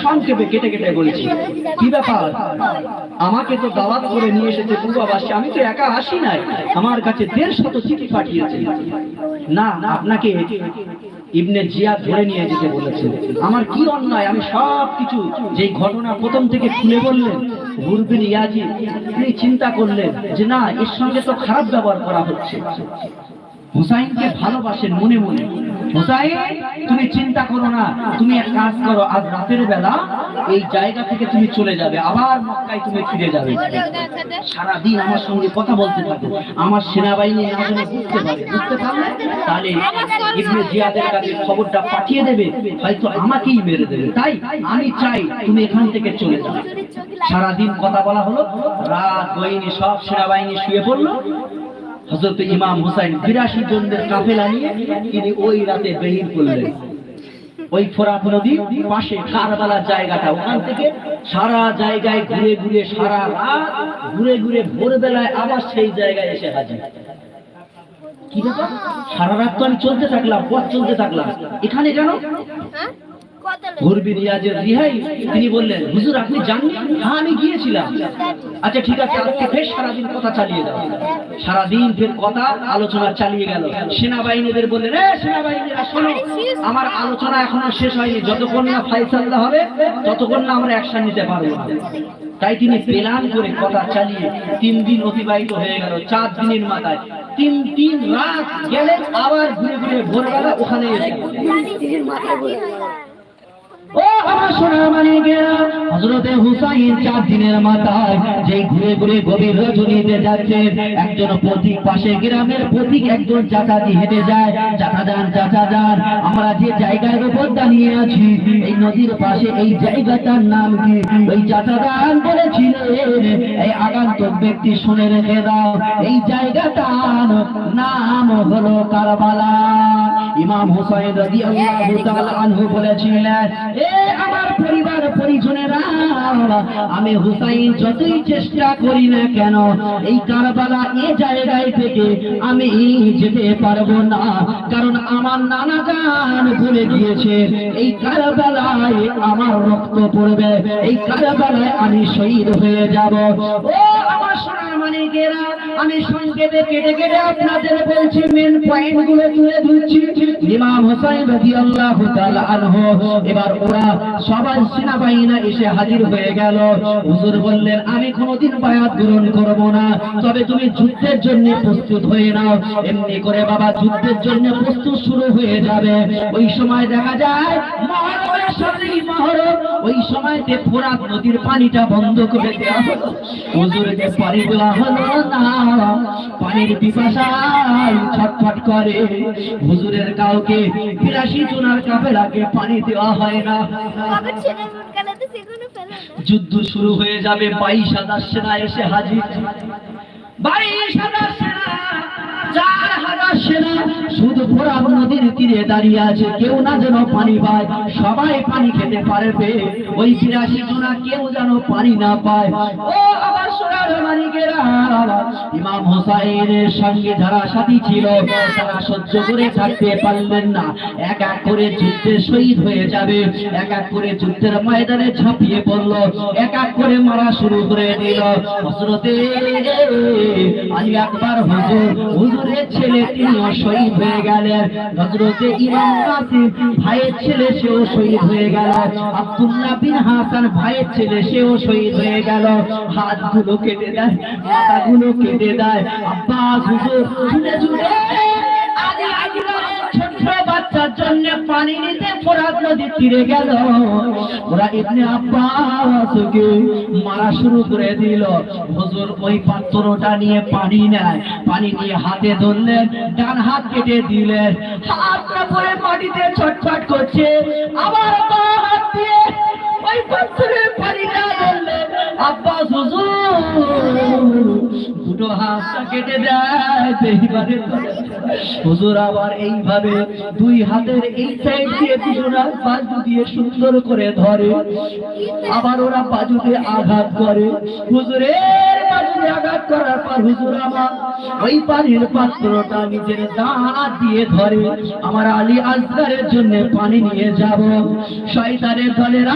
সংক্ষেপে কেটে কেটে বলছি, কি ব্যাপার? আমাকে তো দাওয়াত করে নিয়ে এসেছে পূর্বাবাসী, আমি তো একা আসি নাই, আমার কাছে 150 চিঠি পাঠিয়েছে। না, আপনাকে ইবনে জিয়াদ ধরে নিয়ে যেতে বলেছেন। আমার কি অন্যায়? আমি সব কিছু যেই ঘটনা প্রথম থেকে খুলে বললেন, গুরবিন ইয়াজিদ তিনি চিন্তা করলেন যে না, এর সঙ্গে তো খারাপ ব্যবহার করা হচ্ছে। হুসাইনকে ভালোবাসেন মনে মনে। হুসাইন, তুমি চিন্তা করো না, তুমি এক কাজ করো, আজ রাতের বেলা এই জায়গা থেকে তুমি চলে যাবে, আবার মক্কায় তুমি ফিরে যাবে। সারাদিন আমার সঙ্গে কথা বলতে থাকো, আমার সেনাবাহিনী না যেন বুঝতে পারলে তাহলে ইবনে জিয়াদের কাছে খবরটা পাঠিয়ে দেবে, হয়তো আমাকেই মেরে দেবে। তাই আমি চাই তুমি এখান থেকে চলে যাও। সারাদিন কথা বলা হলো, রাত হয়নি, সব সেনাবাহিনী শুয়ে পড়লো। হযরত ইমাম হুসাইন ৮২ জনের কাফেলা নিয়ে তিনি ওই রাতে বেরিয়ে পড়লেন। ওই ফোরাত নদীর পাশে কারবালার জায়গাটা, ওখান থেকে সারা জায়গায় ঘুরে ঘুরে, সারা রাত ঘুরে ঘুরে ভোরবেলায় আবার সেই জায়গায় এসে হাজির। কি ব্যাপার? সারা রাত তো আমি চলতে থাকলাম, পথ চলতে থাকলাম, এখানে কেন? গুরবিন ইয়াজিদ রিহাই তিনি বললেন, হুজুর আপনি জানেন? হ্যাঁ আমি গিয়েছিলাম। আচ্ছা ঠিক আছে, আজকে ফের সারাদিন কথা চালিয়ে দাও। সারাদিন ফের কথা আলোচনা চালিয়ে গেল। সেনাবাহিনীদের বললেন, সেনাবাহিনীরা শোনো, আমার আলোচনা এখনো শেষ হয়নি, যতক্ষণ না ফায়সালা হবে ততক্ষণ না আমরা অ্যাকশন নিতে পারবো না। তাই তিনি প্ল্যান করে কথা চালিয়ে 3 দিন অতিবাহিত হয়ে গেল। 4 দিনের মাথায় তিন রাত গেলে আবার ঘুরে ঘুরে ভোরবেলা ওখানে এসে হযরতে হুসাইন 4 দিনের মাথায় যেই ঘুরে ঘুরে গভীর রজনীতে যাচ্ছে, একজন পথিক পাশে গ্রামের পথিক একজন চাচাজি হেঁটে যায়, চাচা যান আমরা যে জায়গার উপর দাঁড়িয়ে আছি এই নদীর পাশে, এই জায়গাটার নাম কি? ওই চাচা যান বলেছিলেন, এই আগন্তুক ব্যক্তি শুনে রেখে দাও, এই জায়গাটার নাম হলো কারবালা। ইমাম হুসাইন রাদিয়াল্লাহু তাআলা আনহু বলেছিলেন, আমার পরিবার পরিজনেরা, আমি হুসাইন যতই চেষ্টা করি না কেন এই কারবালা এই জায়গায় থেকে আমি যেতে পারবো না, কারণ আমার নানা জান বলে গিয়েছে এই কারবালায় আমার রক্ত পড়বে, এই কারবালায় আমি শহীদ হয়ে যাব। ও আমার সোনার মানিকেরা, আমি সংক্ষেপে কেটে কেটে আপনাদের বলছি, মেন পয়েন্ট গুলো তুলে ধরছি। ইমাম হুসাইন রাদিয়াল্লাহু তাআলা আনহু, এবার ওরা সবাই সেনাবাহিনী এসে হাজির হয়ে গেল। হুজুর বললেন, আমি কোনোদিন বায়াত গ্রহণ করব না, তবে তুমি যুদ্ধের জন্য প্রস্তুত হয়ে নাও। এমনি করে বাবা যুদ্ধের জন্য প্রস্তুত শুরু হয়ে যাবে। ওই সময় দেখা যায় মহরমের সাথে মহরম, ওই সময়তে ফোরাত নদীর পানিটা বন্ধ করে দেওয়া হলো। হুজুরকে পানি দেওয়া হলো না, পানির পিপাসায় ছটফট করে। হুজুরের কাউকে ৮২ জনের কাফেলাকে পানি দেওয়া হয় না। যুদ্ধ শুরু হয়ে যাবে। ২২,০০০ সেনা এসে হাজির। ২২,০০০ সেনা, ৪,০০০ সেনা শুধু ফোরাত নদীর তীরে দাঁড়িয়ে আছে, কেউ না যেন পানি পায়, সবাই পানি খেতে পারবে, ওই ৮২ জনা কেউ যেন পানি না পায়। ও আমার সোনার মানিকেরা, ইমাম হুসাইনের সঙ্গে যারা সাথী ছিল তারা সহ্য করে থাকতে পারলেন না, এক এক করে যুদ্ধে শহীদ হয়ে যাবে, এক এক করে যুদ্ধের ময়দানে ঝাঁপিয়ে পড়লো, এক এক করে মারা শুরু করে দিল। হযরতে আলী আকবর হুজুরের ছেলে তিনিও শহীদ হয়ে গেলেন। হযরতে ইমাম কাসিম ভাইয়ের ছেলে সেও শহীদ হয়ে গেল। আব্দুল্লাহ বিন হাসান ভাইয়ের ছেলে সেও শহীদ হয়ে গেল। হাতগুলো কেটে দেয়, মাথাগুলো কেটে দেয়। আব্বাস হুজুর ছুটে ছুটে আলী আকবরের ছোট্ট বাচ্চার জন্য পানি নিতে ফোরাত নদীর তীরে গেল। ওরা ইবনে আব্বাসকে মারা শুরু করে দিল। হুজুর ওই পাত্রটা নিয়ে পানি নেয়, পানি নিয়ে হাতে ধরলেন, ডান হাত কেটে দিলেন, হাতটা পরে মাটিতে ছটফট করছে, আবার হাত দিয়ে ওই পাত্রের পানিটা ধরলেন। আব্বাস হুজুর দুটো হাতটা কেটে দেয়। হুজুর আবার এইভাবে 2 হাতের এই সাইড দিয়ে দুজোড়া বাজু দিয়ে সুন্দর করে ধরে, আবার ওরা বাজুতে আঘাত করে। হুজুরের বাজু শরীরে আঘাত করার পর হুজুর আমার ওই পানির পাত্রটা নিজের দাঁত দিয়ে ধরে আমার আলী আসগারের জন্য পানি নিয়ে যাব। শয়তানের দলেরা